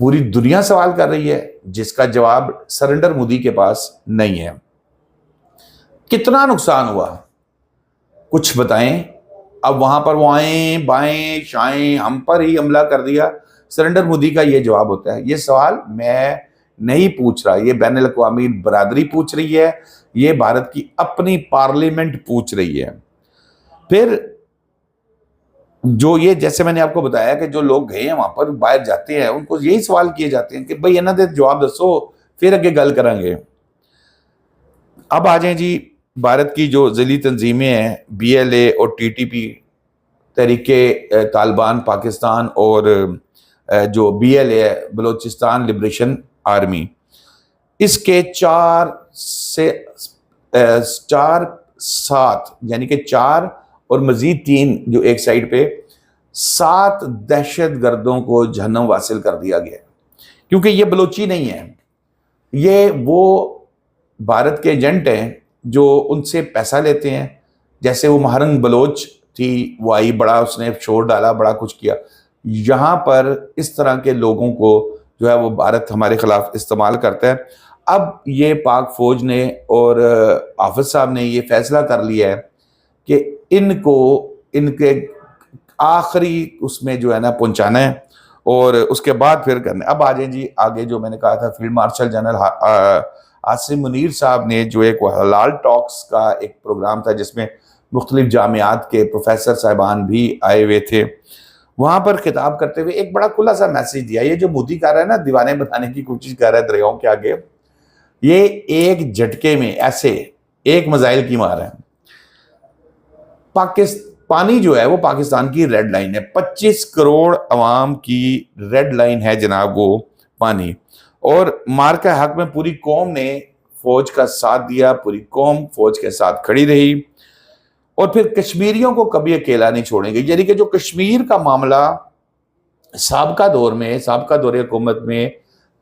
پوری دنیا سوال کر رہی ہے، جس کا جواب سرنڈر مودی کے پاس نہیں ہے۔ کتنا نقصان ہوا کچھ بتائیں؟ اب وہاں پر وہ آئیں بائیں شائیں ہم پر ہی حملہ کر دیا، سرنڈر مودی کا یہ جواب ہوتا ہے۔ یہ سوال میں نہیں پوچھ رہا، یہ بین الاقوامی برادری پوچھ رہی ہے، یہ بھارت کی اپنی پارلیمنٹ پوچھ رہی ہے۔ پھر جو یہ جیسے میں نے آپ کو بتایا کہ جو لوگ گئے ہیں وہاں پر باہر جاتے ہیں، ان کو یہی سوال کیے جاتے ہیں کہ بھئی انہاں دے جواب دسو پھر اگے گل کریں گے۔ اب آ جائیں جی بھارت کی جو ذیلی تنظیمیں ہیں، بی ایل اے اور ٹی ٹی پی، تحریک طالبان پاکستان، اور جو B L A Balochistan liberation army, اس کے 7 یعنی کہ 4 اور مزید 3 جو ایک سائڈ پہ 7 دہشت گردوں کو جہنم واصل کر دیا گیا، کیونکہ یہ بلوچی نہیں ہے، یہ وہ بھارت کے ایجنٹ ہیں جو ان سے پیسہ لیتے ہیں۔ جیسے وہ مہرنگ بلوچ تھی، وہ آئی، بڑا اس نے شور ڈالا، بڑا کچھ کیا۔ یہاں پر اس طرح کے لوگوں کو جو ہے وہ بھارت ہمارے خلاف استعمال کرتا ہے۔ اب یہ پاک فوج نے اور حافظ صاحب نے یہ فیصلہ کر لیا ہے کہ ان کو ان کے آخری اس میں جو ہے نا پہنچانا ہے، اور اس کے بعد پھر کرنا ہے۔ اب آ جائیں جی آگے، جو میں نے کہا تھا field marshal general Asim Munir صاحب نے جو ایک حلال ٹاکس کا ایک پروگرام تھا جس میں مختلف جامعات کے پروفیسر صاحبان بھی آئے ہوئے تھے، وہاں پر خطاب کرتے ہوئے ایک بڑا کھلا سا میسیج دیا۔ یہ جو مودی کر رہا ہے نا، دیوانے بنانے کی کوشش کر رہا ہے دریاؤں کے آگے، یہ ایک جھٹکے میں ایسے ایک میزائل کی مار ہے۔ پانی جو ہے وہ پاکستان کی ریڈ لائن ہے، 25 کروڑ عوام کی ریڈ لائن ہے جناب وہ پانی، اور مارکہ حق میں پوری قوم نے فوج کا ساتھ دیا، پوری قوم فوج کے ساتھ کھڑی رہی، اور پھر کشمیریوں کو کبھی اکیلا نہیں چھوڑیں گے۔ یعنی کہ جو کشمیر کا معاملہ سابقہ دور حکومت میں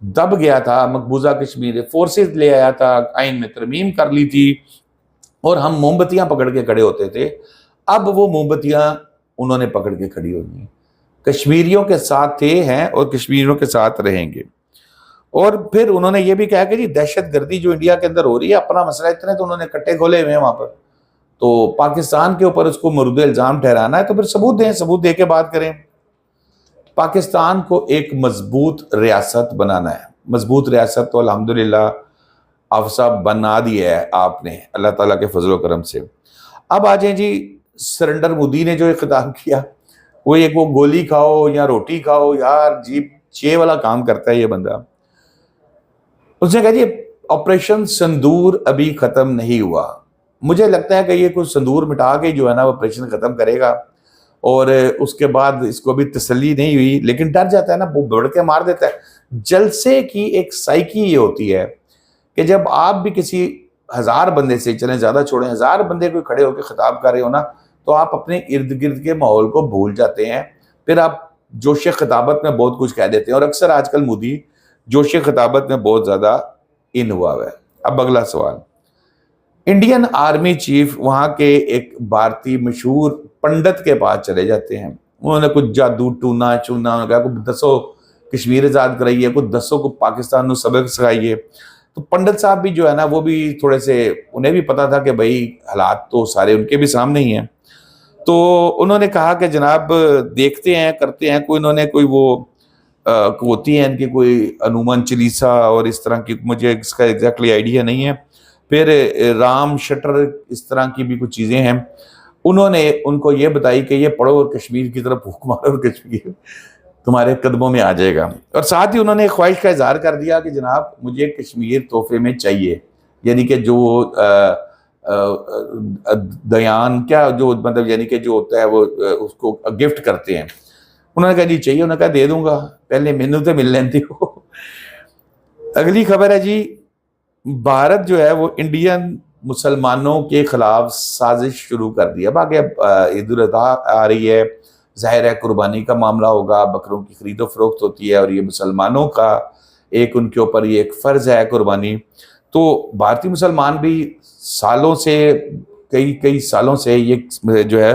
دب گیا تھا، مقبوضہ کشمیر فورسز لے آیا تھا، آئین میں ترمیم کر لی تھی، اور ہم موم بتیاں پکڑ کے کھڑے ہوتے تھے، اب وہ موم بتیاں انہوں نے پکڑ کے کھڑی ہونی، کشمیریوں کے ساتھ تھے ہیں اور کشمیریوں کے ساتھ رہیں گے۔ اور پھر انہوں نے یہ بھی کہا کہ جی دہشت گردی جو انڈیا کے اندر ہو رہی ہے، اپنا مسئلہ اتنے تو انہوں نے کٹے کھولے ہوئے ہیں وہاں پر، تو پاکستان کے اوپر اس کو مورد الزام ٹھہرانا ہے تو پھر ثبوت دیں، ثبوت دے کے بات کریں۔ پاکستان کو ایک مضبوط ریاست بنانا ہے، مضبوط ریاست تو الحمدللہ آپ صاحب بنا دی ہے آپ نے اللہ تعالیٰ کے فضل و کرم سے۔ اب آ جائیں جی سرنڈر مودی نے جو ایک خطاب کیا، وہ ایک وہ گولی کھاؤ یا روٹی کھاؤ، یار جی چھ والا کام کرتا ہے یہ بندہ۔ اس نے کہا جی آپریشن سندور ابھی ختم نہیں ہوا، مجھے لگتا ہے کہ یہ کچھ سندور مٹا کے جو ہے نا آپریشن ختم کرے گا، اور اس کے بعد اس کو بھی تسلی نہیں ہوئی، لیکن ڈر جاتا ہے نا، وہ بڑھ کے مار دیتا ہے۔ جلسے کی ایک سائیکی یہ ہوتی ہے کہ جب آپ بھی کسی 1000 بندے سے، چلیں زیادہ چھوڑیں، 1000 بندے کو کھڑے ہو کے خطاب کر رہے ہو نا، تو آپ اپنے ارد گرد کے ماحول کو بھول جاتے ہیں، پھر آپ جوش خطابت میں بہت کچھ کہہ دیتے ہیں، اور اکثر آج کل مودی جوش خطابت میں بہت زیادہ ان ہوا ہے۔ اب اگلا سوال، انڈین آرمی چیف وہاں کے ایک بھارتی مشہور پنڈت کے پاس چلے جاتے ہیں، انہوں نے کچھ جادو ٹونا چونا، انہوں نے کہا کچھ دسو کشمیر آزاد کرائیے، کچھ دسو کو پاکستان کو سبق سکھائیے۔ تو پنڈت صاحب بھی جو ہے نا وہ بھی تھوڑے سے، انہیں بھی پتا تھا کہ بھائی حالات تو سارے ان کے بھی سامنے ہی ہیں، تو انہوں نے کہا کہ جناب دیکھتے ہیں کرتے ہیں، کوئی انہوں نے کوئی وہ ہوتی ہیں ان کی کوئی انومن چلیسا اور اس طرح کی، مجھے اس کا ایگزیکٹلی آئیڈیا نہیں ہے، پھر رام شٹر اس طرح کی بھی کچھ چیزیں ہیں، انہوں نے ان کو یہ بتائی کہ یہ پڑھو اور کشمیر کی طرف حکم مارو اور کشمیر تمہارے قدموں میں آ جائے گا۔ اور ساتھ ہی انہوں نے خواہش کا اظہار کر دیا کہ جناب مجھے کشمیر تحفے میں چاہیے، یعنی کہ جو دیان کیا جو مطلب یعنی کہ جو ہوتا ہے وہ اس کو گفٹ کرتے ہیں، انہوں نے کہا جی چاہیے، انہوں نے کہا دے دوں گا، پہلے مینو تو مل لیندی ہو۔ اگلی خبر ہے جی، بھارت جو ہے وہ انڈین مسلمانوں کے خلاف سازش شروع کر دی ہے۔ اب آگے عید الاضحیٰ آ رہی ہے، ظاہر ہے قربانی کا معاملہ ہوگا، بکروں کی خرید و فروخت ہوتی ہے، اور یہ مسلمانوں کا ایک ان کے اوپر یہ ایک فرض ہے قربانی۔ تو بھارتی مسلمان بھی سالوں سے کئی سالوں سے یہ جو ہے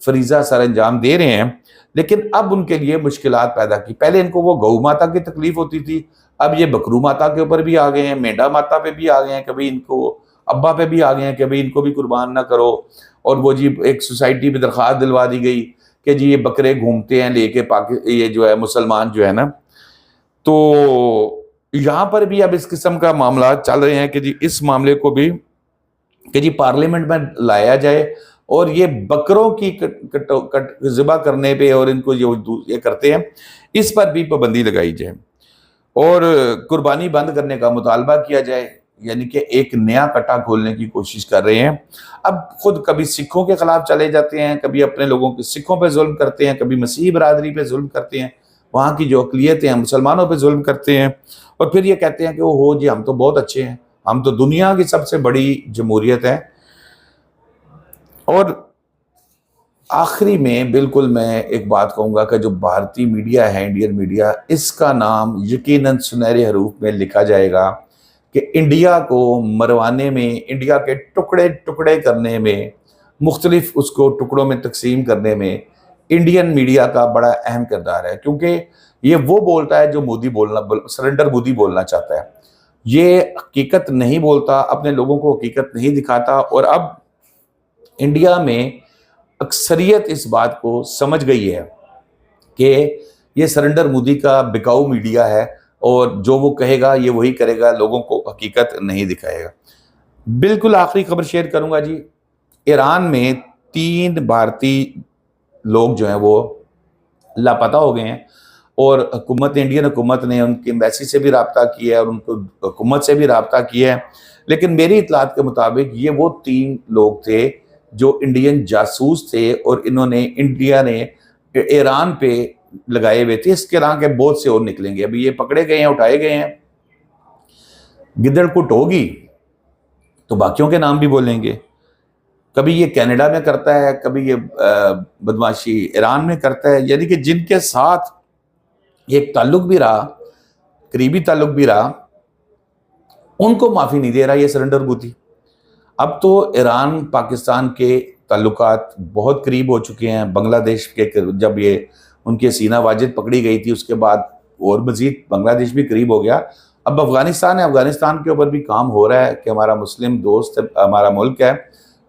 فریضہ سر انجام دے رہے ہیں، لیکن اب ان کے لیے مشکلات پیدا کی۔ پہلے ان کو وہ گو ماتا کی تکلیف ہوتی تھی، اب یہ بکرو ماتا کے اوپر بھی آ گئے ہیں، مینڈا ماتا پہ بھی آ گئے ہیں، کبھی ان کو ابا پہ بھی آ گئے ہیں کہ بھئی ان کو بھی قربان نہ کرو۔ اور وہ جی ایک سوسائٹی میں درخواست دلوا دی گئی کہ جی یہ بکرے گھومتے ہیں لے کے یہ جو ہے مسلمان جو ہے نا، تو یہاں پر بھی اب اس قسم کا معاملات چل رہے ہیں کہ جی اس معاملے کو بھی کہ جی پارلیمنٹ میں لایا جائے اور یہ بکروں کی ذبح کرنے پہ اور ان کو یہ کرتے ہیں اس پر بھی پابندی لگائی جائے اور قربانی بند کرنے کا مطالبہ کیا جائے، یعنی کہ ایک نیا کٹا کھولنے کی کوشش کر رہے ہیں۔ اب خود کبھی سکھوں کے خلاف چلے جاتے ہیں، کبھی اپنے لوگوں کے سکھوں پہ ظلم کرتے ہیں، کبھی مسیحی برادری پہ ظلم کرتے ہیں، وہاں کی جو اقلیتیں ہیں مسلمانوں پہ ظلم کرتے ہیں، اور پھر یہ کہتے ہیں کہ وہ جی ہم تو بہت اچھے ہیں، ہم تو دنیا کی سب سے بڑی جمہوریت ہے۔ اور آخری میں بالکل میں ایک بات کہوں گا کہ جو بھارتی میڈیا ہے، انڈین میڈیا، اس کا نام یقیناً سنہرے حروف میں لکھا جائے گا کہ انڈیا کو مروانے میں، انڈیا کے ٹکڑے ٹکڑے کرنے میں، مختلف اس کو ٹکڑوں میں تقسیم کرنے میں انڈین میڈیا کا بڑا اہم کردار ہے، کیونکہ یہ وہ بولتا ہے جو سرنڈر مودی بولنا چاہتا ہے، یہ حقیقت نہیں بولتا، اپنے لوگوں کو حقیقت نہیں دکھاتا۔ اور اب انڈیا میں اکثریت اس بات کو سمجھ گئی ہے کہ یہ سرنڈر مودی کا بکاؤ میڈیا ہے اور جو وہ کہے گا یہ وہی کرے گا، لوگوں کو حقیقت نہیں دکھائے گا۔ بالکل آخری خبر شیئر کروں گا جی، ایران میں 3 بھارتی لوگ جو ہیں وہ لاپتہ ہو گئے ہیں اور انڈین حکومت نے ان کی ایمبیسی سے بھی رابطہ کیا ہے اور ان کو حکومت سے بھی رابطہ کیا ہے، لیکن میری اطلاعات کے مطابق یہ وہ 3 لوگ تھے جو انڈین جاسوس تھے اور انڈیا نے ایران پہ لگائے ہوئے تھے۔ اس کے طرح کے بہت سے اور نکلیں گے، ابھی یہ پکڑے گئے ہیں، اٹھائے گئے ہیں، گدڑ کٹ ہوگی تو باقیوں کے نام بھی بولیں گے۔ کبھی یہ کینیڈا میں کرتا ہے، کبھی یہ بدماشی ایران میں کرتا ہے، یعنی کہ جن کے ساتھ ایک تعلق بھی رہا، قریبی تعلق بھی رہا، ان کو معافی نہیں دے رہا یہ سرنڈر مودی۔ اب تو ایران پاکستان کے تعلقات بہت قریب ہو چکے ہیں، بنگلہ دیش کے جب یہ ان کے سینہ واجد پکڑی گئی تھی اس کے بعد اور مزید بنگلہ دیش بھی قریب ہو گیا۔ اب افغانستان ہے، افغانستان کے اوپر بھی کام ہو رہا ہے کہ ہمارا مسلم دوست ہمارا ملک ہے،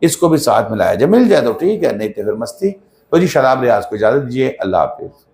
اس کو بھی ساتھ ملایا جائے، مل جائے تو ٹھیک ہے، نہیں تو پھر مستی۔ تو جی شاداب ریاض کو اجازت دیجیے، اللہ حافظ۔